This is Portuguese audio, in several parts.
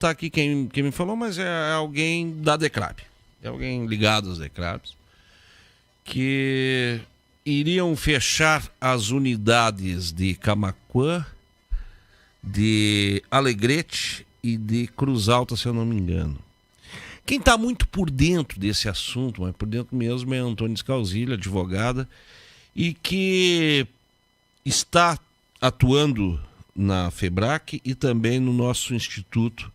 tá aqui quem me falou, mas é alguém da DECRAB. É alguém ligado aos DECRABs, que iriam fechar as unidades de Camaquã, de Alegrete e de Cruz Alta, se eu não me engano. Quem está muito por dentro desse assunto, mas por dentro mesmo, é Antônia Scalzilha, advogada, e que está atuando na FEBRAC e também no nosso Instituto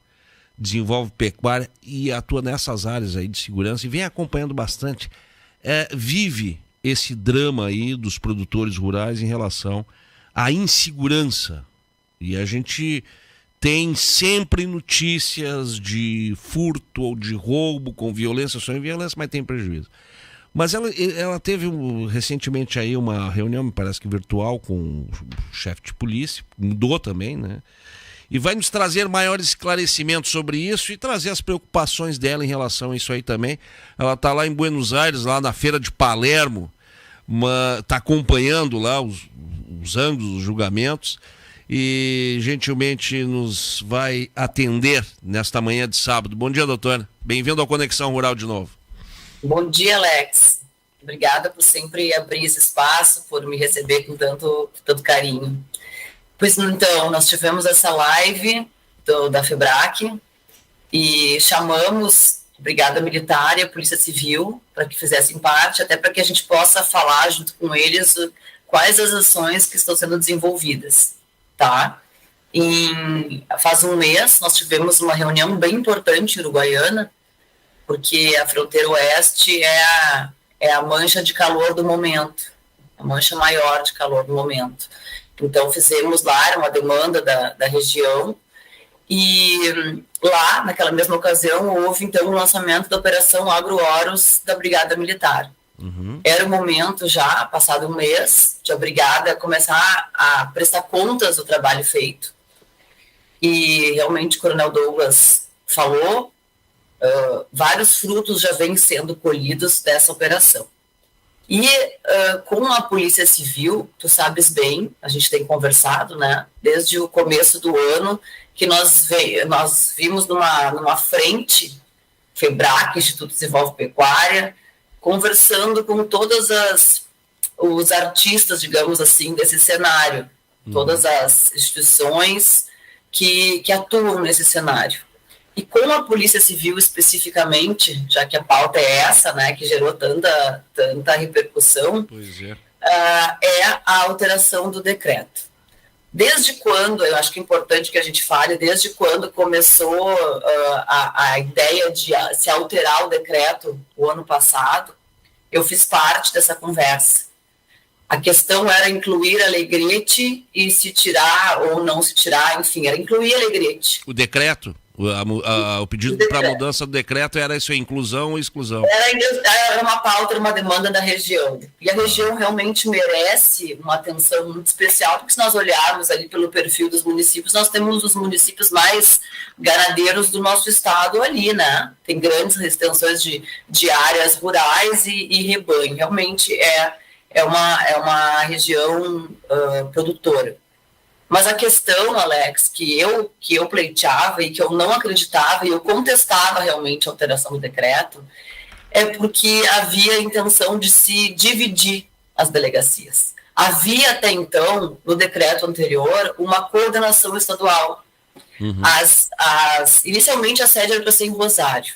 Desenvolve Pecuária, e atua nessas áreas aí de segurança e vem acompanhando bastante. Vive esse drama aí dos produtores rurais em relação à insegurança. E a gente tem sempre notícias de furto ou de roubo com violência, só em violência, mas tem prejuízo. Mas ela teve recentemente aí uma reunião, me parece que virtual, com o chefe de polícia, mudou também, né? E vai nos trazer maiores esclarecimentos sobre isso e trazer as preocupações dela em relação a isso aí também. Ela está lá em Buenos Aires, lá na feira de Palermo, está acompanhando lá os ângulos, os julgamentos, e gentilmente nos vai atender nesta manhã de sábado. Bom dia, doutora. Bem-vindo ao Conexão Rural de novo. Bom dia, Alex. Obrigada por sempre abrir esse espaço, por me receber com tanto carinho. Pois então, nós tivemos essa live da FEBRAC e chamamos a Brigada Militar e a Polícia Civil para que fizessem parte, até para que a gente possa falar junto com eles quais as ações que estão sendo desenvolvidas, tá? Faz um mês, nós tivemos uma reunião bem importante em Uruguaiana, porque a fronteira oeste é a mancha de calor do momento, a mancha maior de calor do momento. Então, fizemos lá uma demanda da região e lá, naquela mesma ocasião, houve, então, o lançamento da Operação Agro-Oros da Brigada Militar. Uhum. Era o momento já, passado um mês, de a Brigada começar a prestar contas do trabalho feito. E, realmente, o Coronel Douglas falou, vários frutos já vêm sendo colhidos dessa operação. E com a Polícia Civil, tu sabes bem, a gente tem conversado, né, desde o começo do ano, que nós vimos numa frente, FEBRAC, Instituto Desenvolve Pecuária, conversando com todos os artistas, digamos assim, desse cenário, todas as instituições que atuam nesse cenário. E com a Polícia Civil especificamente, já que a pauta é essa, né, que gerou tanta repercussão, pois é a alteração do decreto. Desde quando, eu acho que é importante que a gente fale, desde quando começou a ideia de se alterar o decreto o ano passado, eu fiz parte dessa conversa. A questão era incluir Alegrete e se tirar ou não se tirar, enfim, era incluir Alegrete. O decreto? O pedido para mudança do decreto era isso, inclusão ou exclusão? Era uma pauta, uma demanda da região. E a região realmente merece uma atenção muito especial, porque se nós olharmos ali pelo perfil dos municípios, nós temos os municípios mais ganadeiros do nosso estado ali, né? Tem grandes extensões de áreas rurais e rebanho. Realmente é uma região produtora. Mas a questão, Alex, que eu pleiteava e que eu não acreditava e eu contestava realmente a alteração do decreto, é porque havia a intenção de se dividir as delegacias. Havia até então, no decreto anterior, uma coordenação estadual. Uhum. Inicialmente a sede era para ser em Rosário.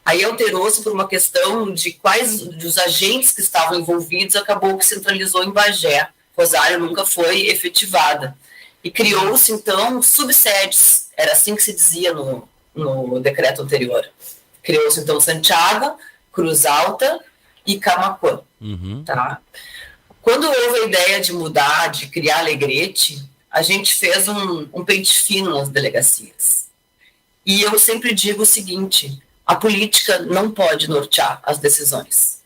Aí alterou-se por uma questão de quais dos agentes que estavam envolvidos, acabou que centralizou em Bagé. Rosário nunca foi efetivada. E criou-se, então, subsedes, era assim que se dizia no decreto anterior. Criou-se, então, Santiago, Cruz Alta e Camaquã. Uhum. Tá? Quando houve a ideia de mudar, de criar Alegrete, a gente fez um pente fino nas delegacias. E eu sempre digo o seguinte, a política não pode nortear as decisões.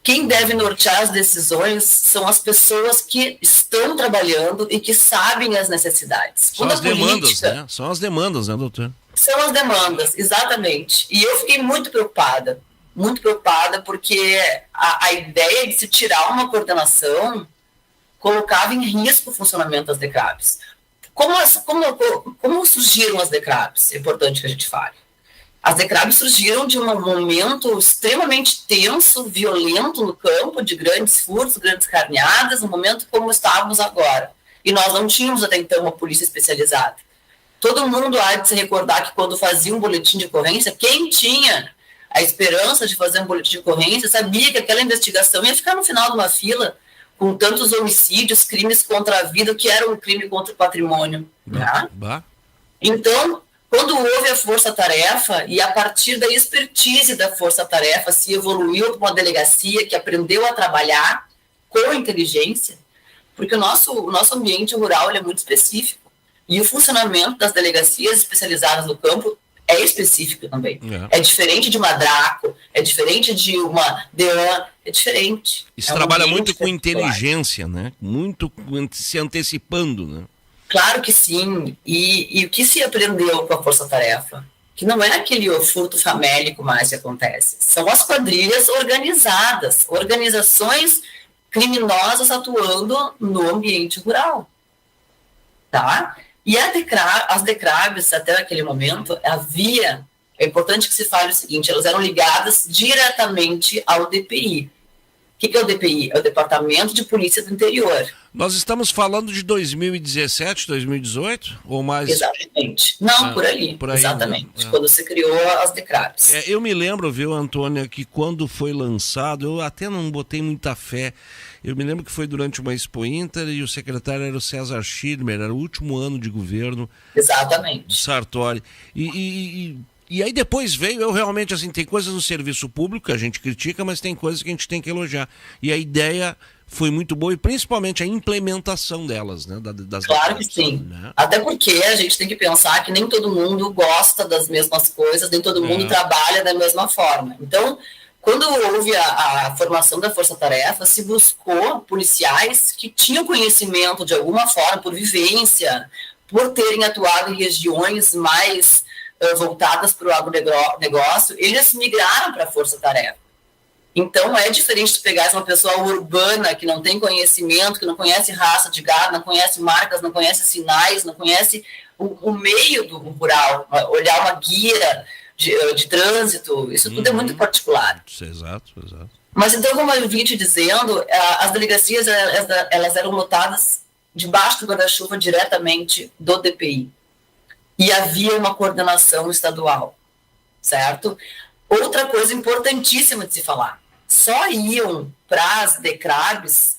Quem deve nortear as decisões são as pessoas que estão trabalhando e que sabem as necessidades. São as demandas, né? São as demandas, né, doutor? São as demandas, exatamente. E eu fiquei muito preocupada porque a ideia de se tirar uma coordenação colocava em risco o funcionamento das DECRABs. Como surgiram as DECRABs? É importante que a gente fale. As DECRABs surgiram de um momento extremamente tenso, violento no campo, de grandes furtos, grandes carneadas, no momento como estávamos agora. E nós não tínhamos até então uma polícia especializada. Todo mundo há de se recordar que quando fazia um boletim de ocorrência, quem tinha a esperança de fazer um boletim de ocorrência sabia que aquela investigação ia ficar no final de uma fila com tantos homicídios, crimes contra a vida, que era um crime contra o patrimônio. Né? Então, quando houve a força-tarefa, e a partir da expertise da força-tarefa se evoluiu para uma delegacia que aprendeu a trabalhar com inteligência, porque o nosso ambiente rural é muito específico. E o funcionamento das delegacias especializadas no campo é específico também. É diferente de uma DRACO, é diferente de uma DEAN, é diferente. Isso trabalha muito com inteligência, né? Muito se antecipando, né? Claro que sim. E o que se aprendeu com a força-tarefa? Que não é aquele furto famélico mais que acontece. São as quadrilhas organizadas, organizações criminosas atuando no ambiente rural. Tá? E as DECRABs, até aquele momento, é importante que se fale o seguinte, elas eram ligadas diretamente ao DPI. O que é o DPI? É o Departamento de Polícia do Interior. Nós estamos falando de 2017, 2018? Ou mais? Exatamente. Não, por aí. Exatamente. Quando se criou as DECRABs. Eu me lembro, viu, Antônia, que quando foi lançado, eu até não botei muita fé. Eu me lembro que foi durante uma Expo Inter e o secretário era o César Schirmer, era o último ano de governo. Exatamente. Sartori. E aí depois veio, eu realmente, assim, tem coisas no serviço público que a gente critica, mas tem coisas que a gente tem que elogiar. E a ideia foi muito boa, e principalmente a implementação delas, né? Claro que sim. Né? Até porque a gente tem que pensar que nem todo mundo gosta das mesmas coisas, nem todo mundo trabalha da mesma forma. Então, quando houve a formação da Força-Tarefa, se buscou policiais que tinham conhecimento de alguma forma, por vivência, por terem atuado em regiões mais voltadas para o agronegócio, eles migraram para a Força-Tarefa. Então, é diferente de pegar uma pessoa urbana que não tem conhecimento, que não conhece raça de gado, não conhece marcas, não conhece sinais, não conhece o meio do rural, olhar uma guia de trânsito, isso tudo é muito particular. Exato. Mas então, como eu vim te dizendo, as delegacias elas eram lotadas debaixo do guarda-chuva diretamente do DPI. E havia uma coordenação estadual, certo? Outra coisa importantíssima de se falar, só iam para as DECRABs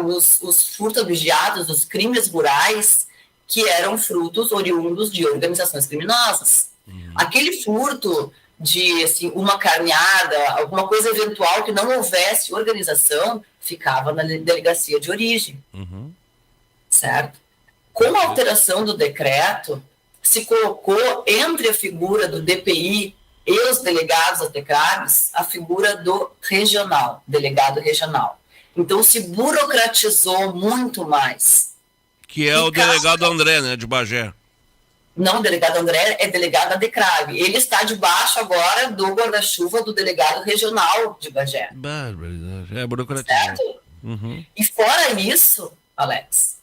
os furtos objetos, os crimes rurais, que eram frutos oriundos de organizações criminosas. Aquele furto de assim, uma carneada, alguma coisa eventual que não houvesse organização, ficava na delegacia de origem. Certo? Com a alteração do decreto, se colocou entre a figura do DPI e os delegados das DECRABs a figura do regional, delegado regional. Então se burocratizou muito mais. Que é o delegado André, né, de Bagé. Não, o delegado André é delegado da DECRAB. Ele está debaixo agora do guarda-chuva do delegado regional de Bagé. Barbaridade. É burocratizado. Certo? E fora isso, Alex,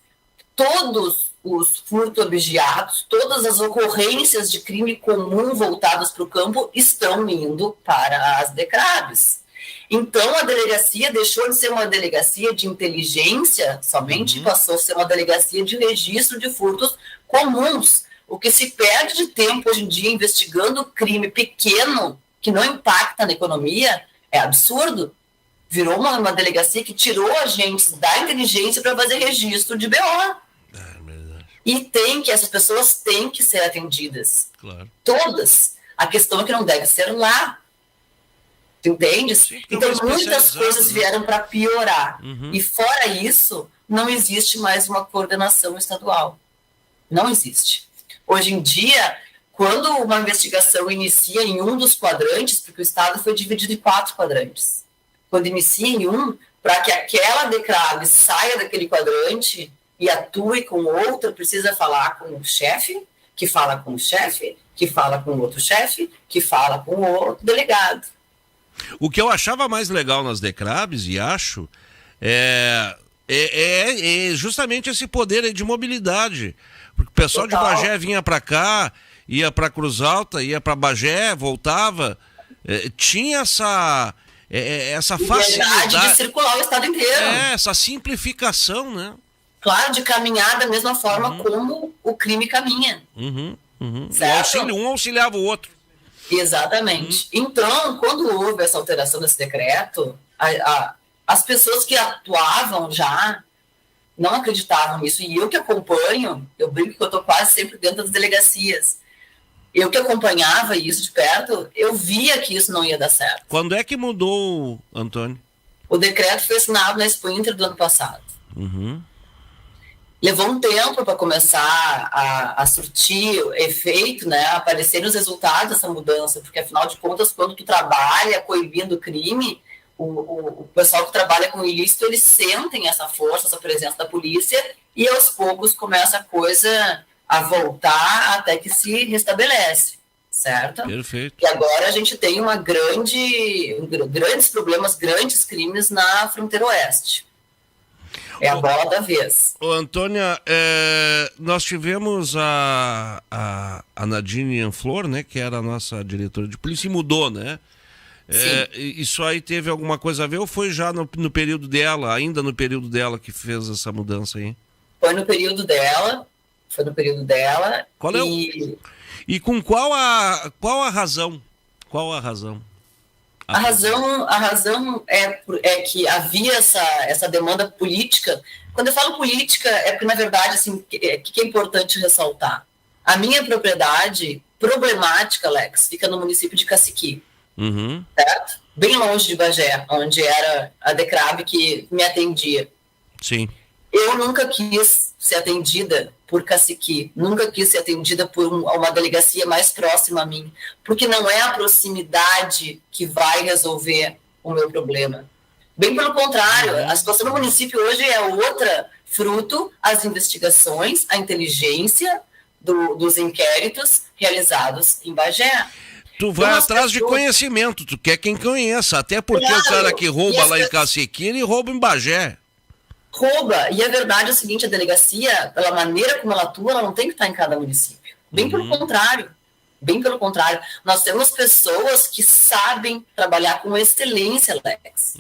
todos os furtos objetos, todas as ocorrências de crime comum voltadas para o campo estão indo para as DECRABs. Então, a delegacia deixou de ser uma delegacia de inteligência, somente passou a ser uma delegacia de registro de furtos comuns. O que se perde de tempo hoje em dia investigando crime pequeno, que não impacta na economia, é absurdo. Virou uma delegacia que tirou agentes da inteligência para fazer registro de BO. E essas pessoas têm que ser atendidas. Claro. Todas. A questão é que não deve ser lá. Tu entendes? Sim, então, muitas coisas vieram para piorar. E fora isso, não existe mais uma coordenação estadual. Não existe. Hoje em dia, quando uma investigação inicia em um dos quadrantes, porque o Estado foi dividido em 4 quadrantes, quando inicia em um, para que aquela DECRAB saia daquele quadrante e atue com outra, precisa falar com o chefe, que fala com o chefe, que fala com o outro chefe, que fala com o outro delegado. O que eu achava mais legal nas DECRABs, e acho, É justamente esse poder aí de mobilidade. Porque o pessoal de Bagé vinha para cá, ia para Cruz Alta, ia para Bagé, voltava. Tinha essa facilidade de circular o estado inteiro. Essa simplificação, né? Claro, de caminhar da mesma forma como o crime caminha. Um auxiliava o outro. Exatamente. Então, quando houve essa alteração desse decreto, as pessoas que atuavam já não acreditavam nisso. E eu que acompanho, eu brinco que eu estou quase sempre dentro das delegacias. Eu que acompanhava isso de perto, eu via que isso não ia dar certo. Quando é que mudou, Antônio? O decreto foi assinado na Expo Inter do ano passado. Levou um tempo para começar a surtir efeito, né, aparecerem os resultados dessa mudança, porque afinal de contas, quando tu trabalha coibindo o crime, o pessoal que trabalha com ilícito, eles sentem essa força, essa presença da polícia, e aos poucos começa a coisa a voltar até que se restabelece, certo? Perfeito. E agora a gente tem grandes problemas, grandes crimes na fronteira oeste. É a bola da vez. Ô, Antônia, nós tivemos a Nadine Anflor, né, que era a nossa diretora de polícia, e mudou, né? Isso aí teve alguma coisa a ver ou foi já no período dela, ainda no período dela que fez essa mudança aí? Foi no período dela. Qual é e com qual a razão? Qual a razão? A razão é que havia essa demanda política. Quando eu falo política, é porque, na verdade, assim, o que é importante ressaltar? A minha propriedade problemática, Alex, fica no município de Caciqui, certo? Bem longe de Bagé, onde era a DECRAB que me atendia. Sim. Eu nunca quis ser atendida por Caciqui, nunca quis ser atendida por uma delegacia mais próxima a mim, porque não é a proximidade que vai resolver o meu problema. Bem pelo contrário, a situação do município hoje é outra, fruto as investigações, a inteligência dos inquéritos realizados em Bagé. Tu vai atrás de conhecimento, tu quer quem conheça, até porque o cara que rouba lá em Caciqui, ele rouba em Bagé. Rouba, e a verdade é o seguinte, a delegacia, pela maneira como ela atua, ela não tem que estar em cada município. Bem pelo contrário, nós temos pessoas que sabem trabalhar com excelência, Alex.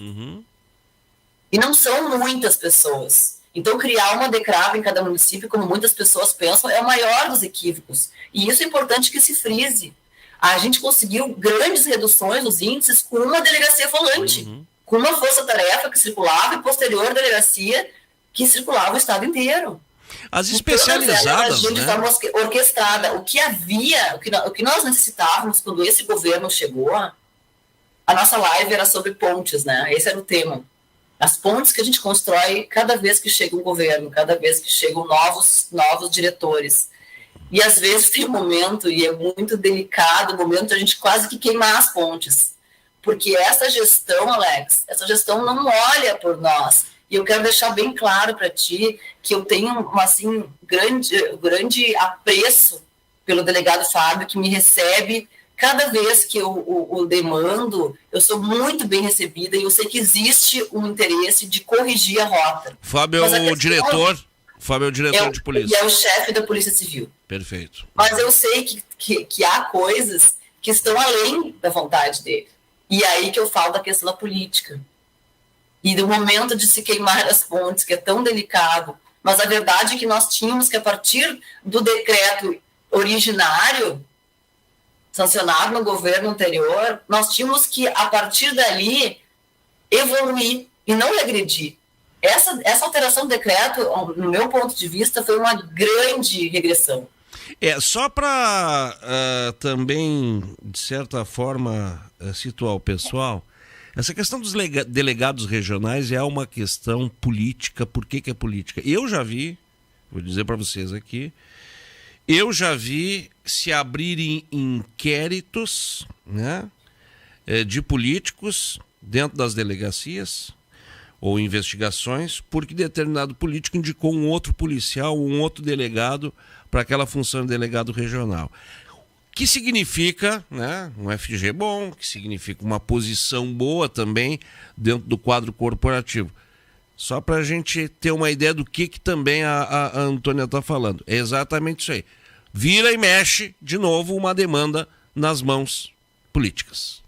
E não são muitas pessoas. Então, criar uma DECRAB em cada município, como muitas pessoas pensam, é o maior dos equívocos. E isso é importante que se frise. A gente conseguiu grandes reduções nos índices com uma delegacia falante. Com uma força-tarefa que circulava e posterior delegacia que circulava o estado inteiro. As especializadas, de forma orquestrada. O que nós necessitávamos quando esse governo chegou, a nossa live era sobre pontes, né? Esse era o tema. As pontes que a gente constrói cada vez que chega um governo, cada vez que chegam novos diretores. E às vezes tem um momento, e é muito delicado, o momento de a gente quase que queimar as pontes. Porque essa gestão, Alex, não olha por nós. E eu quero deixar bem claro para ti que eu tenho grande apreço pelo delegado Fábio, que me recebe cada vez que eu o demando. Eu sou muito bem recebida e eu sei que existe um interesse de corrigir a rota. Fábio é o diretor de polícia. E é o chefe da Polícia Civil. Perfeito. Mas eu sei que há coisas que estão além da vontade dele. E aí que eu falo da questão da política. E do momento de se queimar as pontes, que é tão delicado. Mas a verdade é que nós tínhamos que, a partir do decreto originário, sancionado no governo anterior, nós tínhamos que, a partir dali, evoluir e não regredir. Essa alteração do decreto, no meu ponto de vista, foi uma grande regressão. Só para também, de certa forma, situar o pessoal, essa questão dos delegados regionais é uma questão política. Por que é política? Eu já vi, vou dizer para vocês aqui, se abrirem inquéritos, né, de políticos dentro das delegacias ou investigações, porque determinado político indicou um outro policial, um outro delegado para aquela função de delegado regional. Que significa, né, um FG bom, que significa uma posição boa também dentro do quadro corporativo. Só para a gente ter uma ideia do que também a Antônia está falando. É exatamente isso aí. Vira e mexe, de novo, uma demanda nas mãos políticas.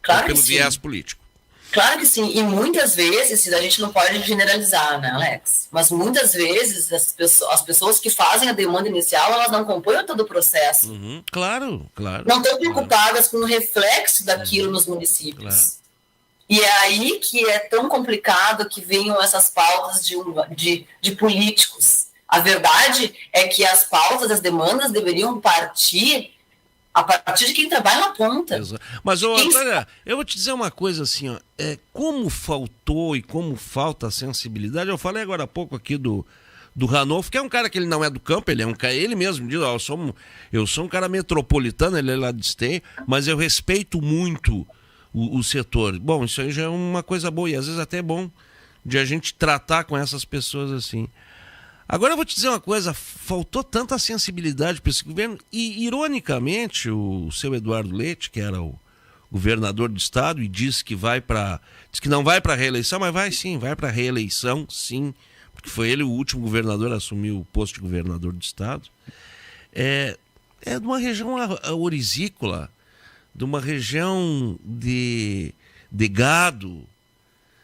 Claro pelo que sim. viés político. Claro que sim, e muitas vezes, a gente não pode generalizar, né, Alex? Mas muitas vezes as pessoas que fazem a demanda inicial, elas não acompanham todo o processo. Uhum. Claro. Não estão preocupadas com o reflexo daquilo nos municípios. Claro. E é aí que é tão complicado que venham essas pautas de políticos. A verdade é que as pautas, as demandas deveriam partir a partir de quem trabalha na ponta. Mas, Antônia, eu vou te dizer uma coisa assim, ó, como faltou e como falta a sensibilidade, eu falei agora há pouco aqui do Ranolfo, que é um cara que ele não é do campo, ele mesmo diz, ó, eu sou um cara metropolitano, ele é lá de Esteio, mas eu respeito muito o setor. Bom, isso aí já é uma coisa boa e às vezes até é bom de a gente tratar com essas pessoas assim. Agora eu vou te dizer uma coisa, faltou tanta sensibilidade para esse governo e, ironicamente, o seu Eduardo Leite, que era o governador do estado e diz que não vai para a reeleição, mas vai para a reeleição, sim, porque foi ele o último governador a assumir o posto de governador do estado. É de uma região orizícola, de uma região de gado,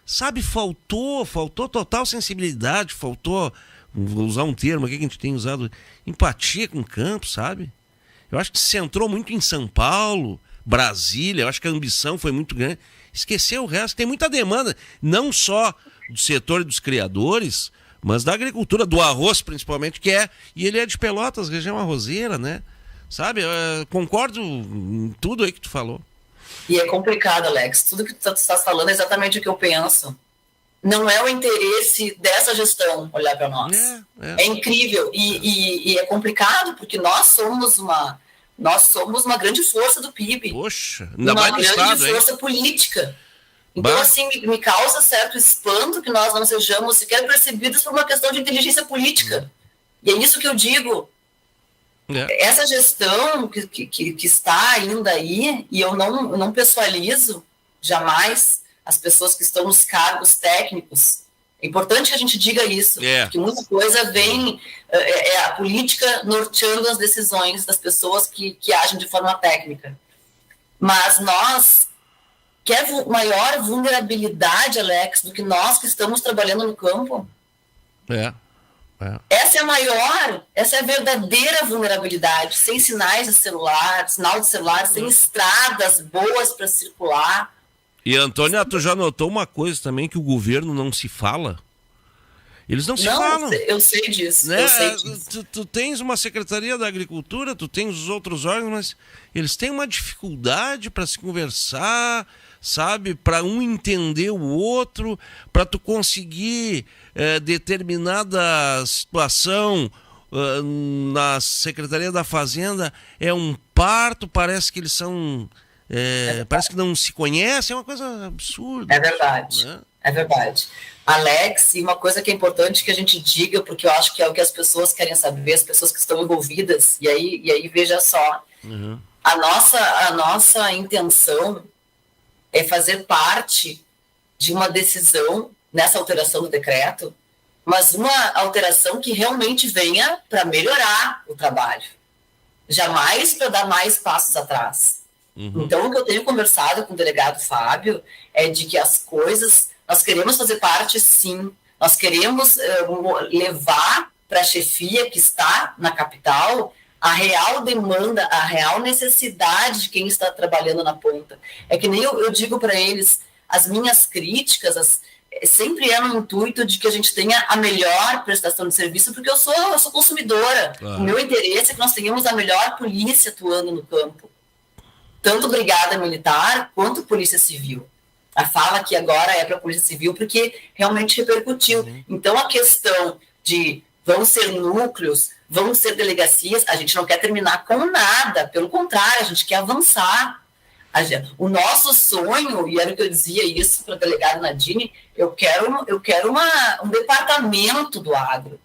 sabe, faltou total sensibilidade, faltou, vou usar um termo aqui que a gente tem usado, empatia com o campo, sabe? Eu acho que se centrou muito em São Paulo, Brasília, eu acho que a ambição foi muito grande, esqueceu o resto, tem muita demanda, não só do setor dos criadores, mas da agricultura, do arroz principalmente, e ele é de Pelotas, região arrozeira, né? Sabe, eu concordo em tudo aí que tu falou. E é complicado, Alex, tudo que tu estás falando é exatamente o que eu penso. Não é o interesse dessa gestão olhar para nós. É incrível e é complicado porque nós somos uma grande força do PIB. Poxa, ainda mais no estado, uma grande força política. Então, assim, me causa certo espanto que nós não sejamos sequer percebidos por uma questão de inteligência política. E é isso que eu digo. Essa gestão que está ainda aí, e eu não pessoalizo jamais as pessoas que estão nos cargos técnicos. É importante que a gente diga isso, porque muita coisa vem, a política norteando as decisões das pessoas que agem de forma técnica. Mas quer maior vulnerabilidade, Alex, do que nós que estamos trabalhando no campo? Essa é a verdadeira vulnerabilidade, sem sinal de celular, sem estradas boas para circular. E, Antônia, tu já notou uma coisa também, que o governo não se fala? Eles não se falam. Eu sei disso. Né? Eu sei disso. Tu tens uma Secretaria da Agricultura, tu tens os outros órgãos, mas eles têm uma dificuldade para se conversar, sabe? Para um entender o outro, para tu conseguir determinada situação na Secretaria da Fazenda, é um parto, parece que eles são... parece que não se conhecem, é uma coisa absurda. É verdade, né? É verdade. Alex, e uma coisa que é importante que a gente diga, porque eu acho que é o que as pessoas querem saber, as pessoas que estão envolvidas, e aí veja só, a nossa intenção é fazer parte de uma decisão nessa alteração do decreto, mas uma alteração que realmente venha para melhorar o trabalho, jamais para dar mais passos atrás. Então, o que eu tenho conversado com o delegado Fábio é de que as coisas, nós queremos fazer parte, sim, nós queremos levar para a chefia que está na capital a real demanda, a real necessidade de quem está trabalhando na ponta. É que nem eu digo para eles, as minhas críticas sempre é no intuito de que a gente tenha a melhor prestação de serviço, porque eu sou consumidora. O meu interesse é que nós tenhamos a melhor polícia atuando no campo. Tanto Brigada Militar quanto Polícia Civil. A fala aqui agora é para a Polícia Civil porque realmente repercutiu. Então, a questão de vão ser núcleos, vão ser delegacias, a gente não quer terminar com nada. Pelo contrário, a gente quer avançar. O nosso sonho, e era o que eu dizia isso para a delegada Nadine, eu quero um departamento do agro.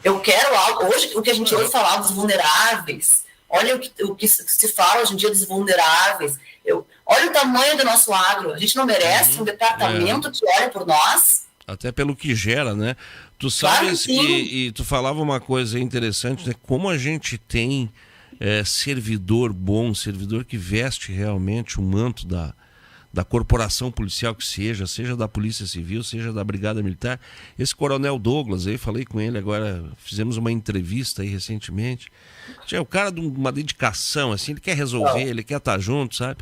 Eu quero algo... Hoje, o que a gente ouve falar dos vulneráveis... Olha o que se fala hoje em dia dos vulneráveis. Olha o tamanho do nosso agro. A gente não merece um departamento que olhe por nós. Até pelo que gera, né? Tu sabes, Claro, e tu falava uma coisa interessante, né? Como a gente tem servidor bom, servidor que veste realmente o manto da corporação policial que seja da Polícia Civil, seja da Brigada Militar. Esse Coronel Douglas, aí falei com ele agora, fizemos uma entrevista aí recentemente. O cara de uma dedicação, assim, ele quer resolver, ele quer estar junto, sabe?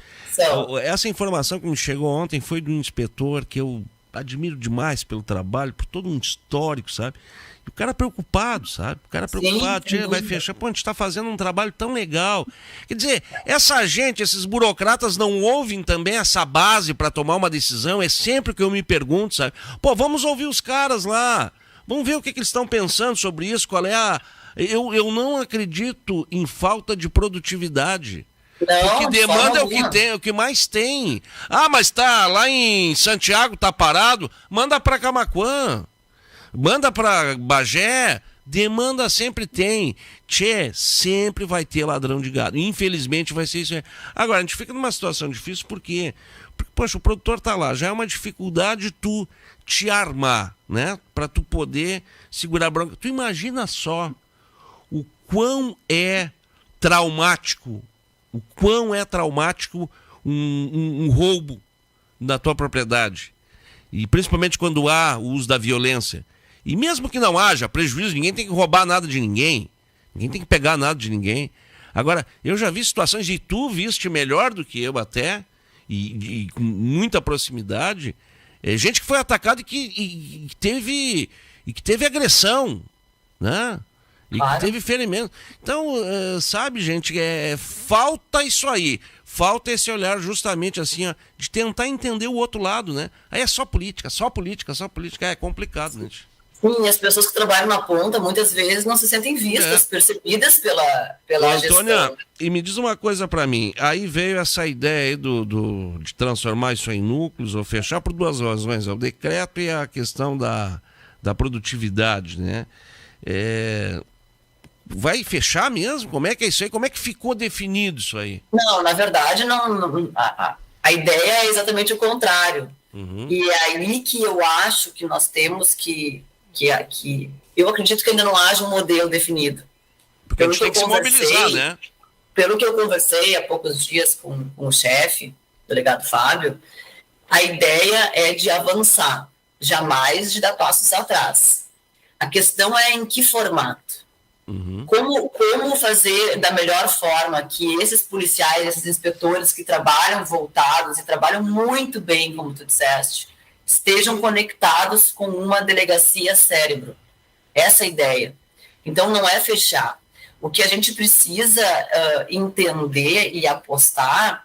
Essa informação que me chegou ontem foi de um inspetor que eu admiro demais pelo trabalho, por todo um histórico, sabe? E o cara preocupado, sabe? O cara preocupado, vai fechar. Pô, a gente tá fazendo um trabalho tão legal. Quer dizer, essa gente, esses burocratas não ouvem também essa base para tomar uma decisão? É sempre o que eu me pergunto, sabe? Pô, vamos ouvir os caras lá. Vamos ver o que eles estão pensando sobre isso, qual é a... Eu não acredito em falta de produtividade. Não, porque demanda é o que tem, o que mais tem. Ah, mas tá lá em Santiago, tá parado, manda para Camaquã, manda para Bagé, demanda sempre tem. Sempre vai ter ladrão de gado. Infelizmente vai ser isso. Agora, a gente fica numa situação difícil porque, poxa, o produtor tá lá, já é uma dificuldade tu te armar, né? Para tu poder segurar a bronca. Tu imagina só o quão é traumático um roubo na tua propriedade. E principalmente quando há o uso da violência. E mesmo que não haja prejuízo, ninguém tem que roubar nada de ninguém. Ninguém tem que pegar nada de ninguém. Agora, eu já vi situações, e tu viste melhor do que eu até, e com muita proximidade, gente que foi atacada e que teve agressão, né? E que teve ferimento. Então, sabe, gente, falta isso aí. Falta esse olhar justamente assim, ó, de tentar entender o outro lado, né? Aí é só política. É complicado, gente. Sim, as pessoas que trabalham na ponta, muitas vezes, não se sentem vistas, percebidas pela Antônia, gestão. e me diz uma coisa pra mim. Aí veio essa ideia aí de transformar isso em núcleos ou fechar por duas razões. O decreto e a questão da produtividade, né? Vai fechar mesmo? Como é que é isso aí? Como é que ficou definido isso aí? Não, na verdade, não, a ideia é exatamente o contrário. Uhum. E é aí que eu acho que nós temos que eu acredito que ainda não haja um modelo definido. Porque a gente tem que se mobilizar, né? Pelo que eu conversei há poucos dias com o chefe, o delegado Fábio, a ideia é de avançar, jamais de dar passos atrás. A questão é em que formato. Uhum. Como fazer da melhor forma que esses policiais, esses inspetores que trabalham voltados e trabalham muito bem, como tu disseste, estejam conectados com uma delegacia cérebro. Essa é a ideia. Então, não é fechar. O que a gente precisa entender e apostar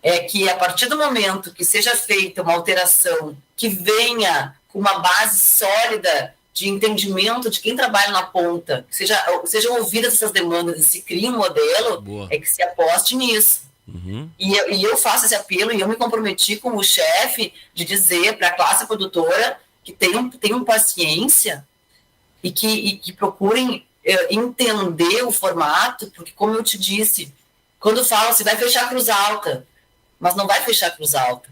é que, a partir do momento que seja feita uma alteração que venha com uma base sólida de entendimento de quem trabalha na ponta, que sejam ouvidas essas demandas e se crie um modelo, Boa. É que se aposte nisso. Uhum. E eu faço esse apelo e eu me comprometi com o chefe de dizer para a classe produtora que tenham paciência e que procurem entender o formato, porque, como eu te disse, quando fala se vai fechar Cruz Alta, mas não vai fechar Cruz Alta.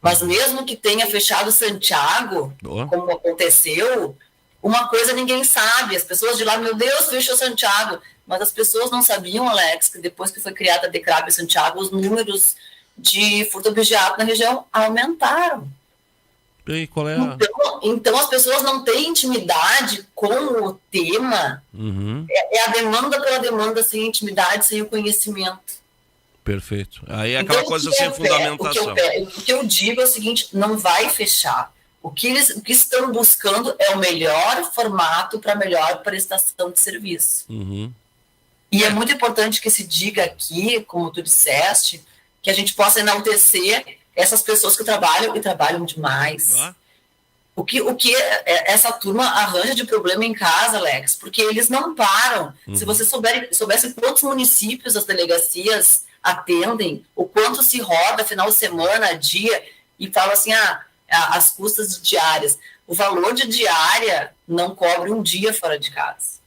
Mas mesmo que tenha fechado Santiago, como aconteceu, uma coisa ninguém sabe. As pessoas de lá, meu Deus, fechou Santiago. Mas as pessoas não sabiam, Alex, que depois que foi criada a DECRAB em Santiago, os números de furto objeto na região aumentaram. E qual é então as pessoas não têm intimidade com o tema. Uhum. É a demanda pela demanda, sem intimidade, sem o conhecimento. Perfeito. Aí é aquela coisa sem fundamentação. O que eu digo é o seguinte, não vai fechar. O que estão buscando é o melhor formato para a melhor prestação de serviço. Uhum. E é muito importante que se diga aqui, como tu disseste, que a gente possa enaltecer essas pessoas que trabalham e trabalham demais. O que essa turma arranja de problema em casa, Alex, porque eles não param. Uhum. Se você soubesse quantos municípios as delegacias atendem, o quanto se roda final de semana, dia, e fala assim, as custas diárias. O valor de diária não cobre um dia fora de casa.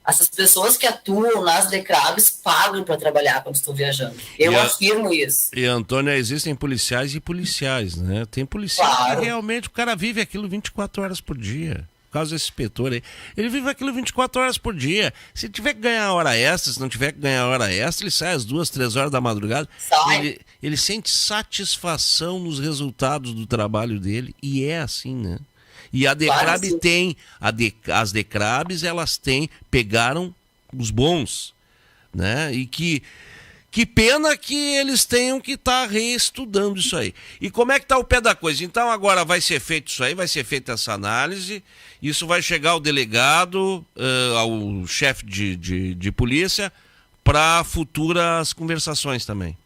Essas pessoas que atuam nas DECRABs pagam para trabalhar quando estão viajando. Eu afirmo isso. E, Antônia, existem policiais e policiais, né? Tem policial que realmente o cara vive aquilo 24 horas por dia. Por causa desse inspetor aí. Ele vive aquilo 24 horas por dia. Se tiver que ganhar hora extra, se não tiver que ganhar hora extra, ele sai às 2, 3 horas da madrugada. Ele sente satisfação nos resultados do trabalho dele. E é assim, né? E a DECRAB tem, as DECRABs, elas pegaram os bons, né? E que pena que eles tenham que estar reestudando isso aí. E como é que está o pé da coisa? Então agora vai ser feito isso aí, vai ser feita essa análise, isso vai chegar ao delegado, ao chefe de polícia, para futuras conversações também.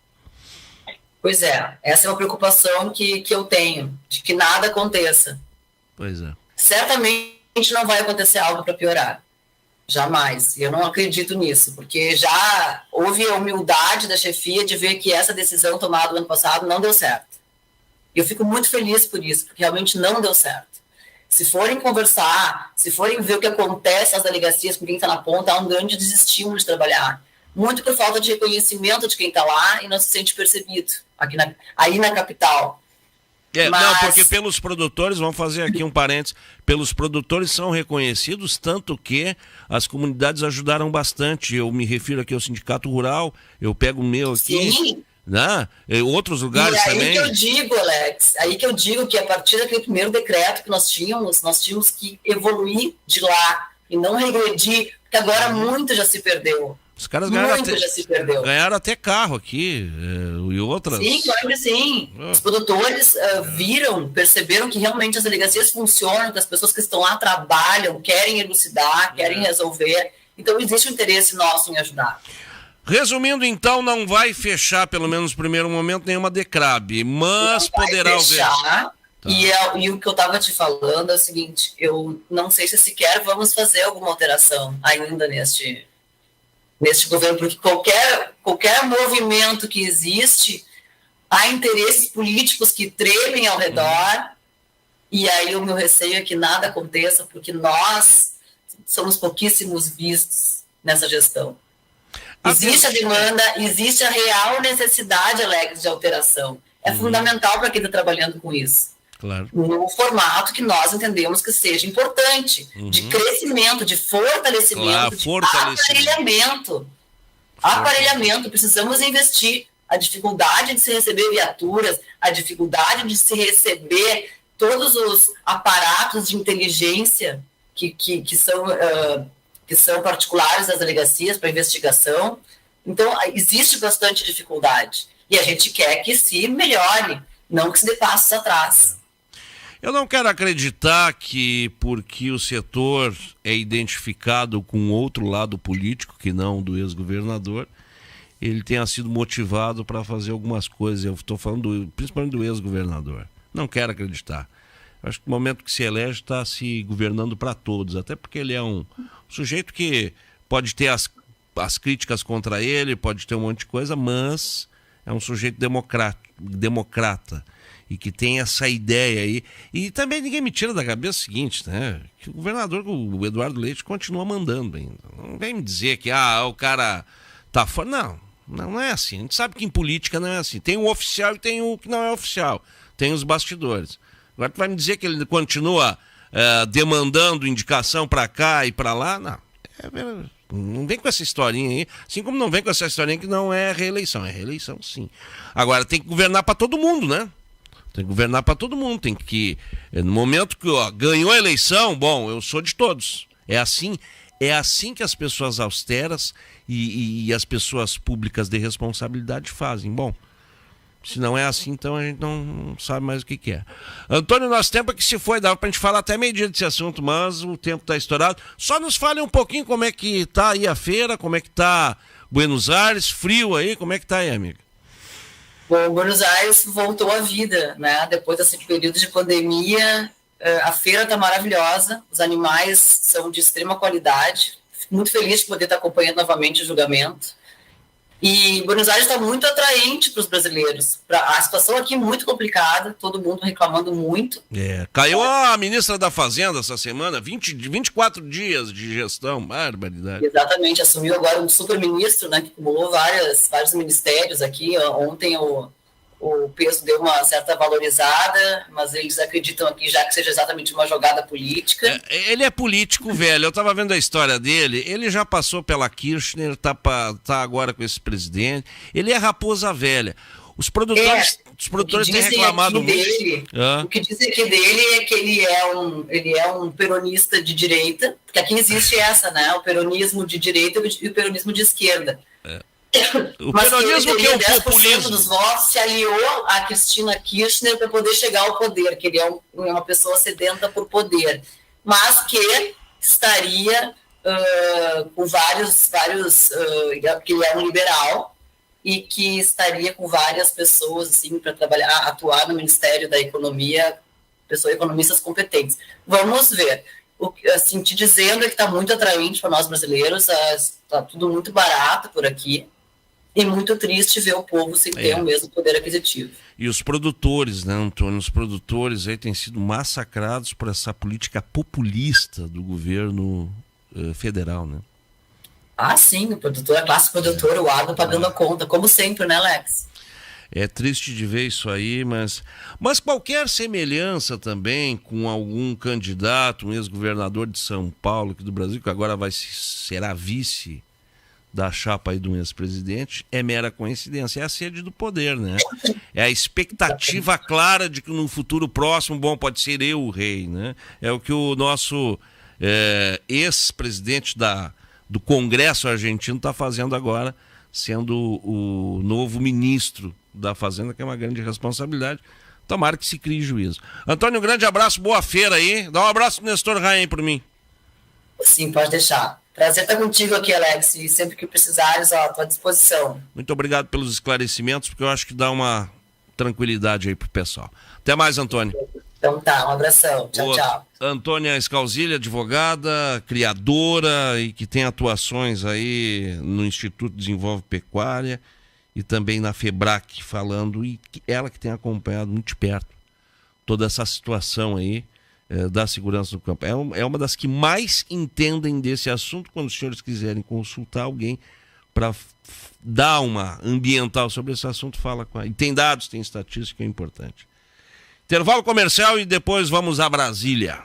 Pois é, essa é uma preocupação que eu tenho, de que nada aconteça. Pois é. Certamente não vai acontecer algo para piorar. Jamais. Eu não acredito nisso, porque já houve a humildade da chefia de ver que essa decisão tomada no ano passado não deu certo. E eu fico muito feliz por isso, porque realmente não deu certo. Se forem conversar, se forem ver o que acontece nas delegacias com quem está na ponta, há um grande desestímulo de trabalhar. Muito por falta de reconhecimento de quem está lá e não se sente percebido aí na capital. Não, porque pelos produtores, vamos fazer aqui um parênteses, pelos produtores são reconhecidos, tanto que as comunidades ajudaram bastante. Eu me refiro aqui ao Sindicato Rural, eu pego o meu aqui, sim, né? Outros lugares também. E aí que eu digo, Alex, aí que eu digo que a partir daquele primeiro decreto que nós tínhamos que evoluir de lá e não regredir, porque agora muito já se perdeu. Os caras ganharam até carro aqui e outras. Sim, claro que sim. Os produtores perceberam que realmente as delegacias funcionam, que as pessoas que estão lá trabalham, querem elucidar, querem resolver. Então existe um interesse nosso em ajudar. Resumindo, então, não vai fechar, pelo menos no primeiro momento, nenhuma DECRAB, mas poderá fechar. Tá. E o que eu estava te falando é o seguinte, eu não sei se sequer vamos fazer alguma alteração ainda neste governo, porque qualquer movimento que existe, há interesses políticos que tremem ao redor, e aí o meu receio é que nada aconteça, porque nós somos pouquíssimos vistos nessa gestão. Existe a demanda, existe a real necessidade, Alex, de alteração. É fundamental para quem está trabalhando com isso. Claro. No formato que nós entendemos que seja importante, de crescimento, de fortalecimento, de aparelhamento. Precisamos investir. A dificuldade de se receber viaturas, a dificuldade de se receber todos os aparatos de inteligência que são particulares das delegacias para investigação. Então, existe bastante dificuldade. E a gente quer que se melhore, não que se dê passos atrás. Eu não quero acreditar que porque o setor é identificado com outro lado político, que não do ex-governador, ele tenha sido motivado para fazer algumas coisas. Eu estou falando principalmente do ex-governador. Não quero acreditar. Acho que no momento que se elege está se governando para todos, até porque ele é um sujeito que pode ter as críticas contra ele, pode ter um monte de coisa, mas é um sujeito democrata. E que tem essa ideia aí. E também ninguém me tira da cabeça o seguinte, né? Que o governador, o Eduardo Leite, continua mandando ainda. Não vem me dizer que o cara tá fora. Não é assim. A gente sabe que em política não é assim. Tem o oficial e tem o que não é oficial. Tem os bastidores. Agora tu vai me dizer que ele continua demandando indicação para cá e para lá? Não. Não vem com essa historinha aí. Assim como não vem com essa historinha que não é reeleição. É reeleição, sim. Agora tem que governar para todo mundo, né? Tem que governar para todo mundo, tem que, no momento que ganhou a eleição, bom, eu sou de todos. É assim que as pessoas austeras e as pessoas públicas de responsabilidade fazem. Bom, se não é assim, então a gente não sabe mais o que é. Antônio, nosso tempo é que se foi, dava pra gente falar até meio-dia desse assunto, mas o tempo tá estourado. Só nos fale um pouquinho como é que tá aí a feira, como é que tá Buenos Aires, frio aí, como é que tá aí, amiga? Bom, Buenos Aires voltou à vida, né? Depois desse período de pandemia, a feira está maravilhosa, os animais são de extrema qualidade. Fico muito feliz de poder estar acompanhando novamente o julgamento. E Buenos Aires está muito atraente para os brasileiros. A situação aqui é muito complicada, todo mundo reclamando muito. Caiu a ministra da Fazenda essa semana, 24 dias de gestão, barbaridade. Exatamente, assumiu agora um super-ministro, né, que acumulou vários ministérios aqui. Ontem o peso deu uma certa valorizada, mas eles acreditam aqui já que seja exatamente uma jogada política. Ele é político velho, eu estava vendo a história dele, ele já passou pela Kirchner, tá agora com esse presidente, ele é raposa velha. Os produtores têm reclamado muito. O que dizem aqui dele é que ele é um peronista de direita, porque aqui existe essa, né, o peronismo de direita e o peronismo de esquerda. O peronismo que é o 10% dos votos se aliou a Cristina Kirchner para poder chegar ao poder, que ele é uma pessoa sedenta por poder, mas que estaria com vários que ele é um liberal e que estaria com várias pessoas assim para atuar no Ministério da Economia, economistas competentes. Vamos ver. Assim, te dizendo que está muito atraente para nós brasileiros, está tudo muito barato por aqui. E muito triste ver o povo sem ter o mesmo poder aquisitivo. E os produtores, né, Antônio? Os produtores aí têm sido massacrados por essa política populista do governo federal, né? Ah, sim, a classe produtora, o agro pagando a conta, como sempre, né, Alex? É triste de ver isso aí, mas qualquer semelhança também com algum candidato, um ex-governador de São Paulo, aqui do Brasil, que agora será vice da chapa aí do ex-presidente, é mera coincidência, é a sede do poder, né? É a expectativa clara de que no futuro próximo, pode ser eu o rei, né? É o que o nosso ex-presidente do Congresso argentino está fazendo agora, sendo o novo ministro da Fazenda, que é uma grande responsabilidade. Tomara que se crie juízo. Antônio, um grande abraço, boa feira aí. Dá um abraço pro Nestor Raim por mim. Sim, pode deixar. Prazer estar contigo aqui, Alex, e sempre que precisares, à tua disposição. Muito obrigado pelos esclarecimentos, porque eu acho que dá uma tranquilidade aí pro pessoal. Até mais, Antônio. Então tá, um abração. Tchau, tchau. Antônia Scalzilli, advogada, criadora e que tem atuações aí no Instituto Desenvolve Pecuária e também na FEBRAC, falando, e ela que tem acompanhado muito de perto toda essa situação aí da segurança do campo. É uma das que mais entendem desse assunto. Quando os senhores quiserem consultar alguém para dar uma ambiental sobre esse assunto, fala com ela. E tem dados, tem estatística, é importante. Intervalo comercial e depois vamos a Brasília.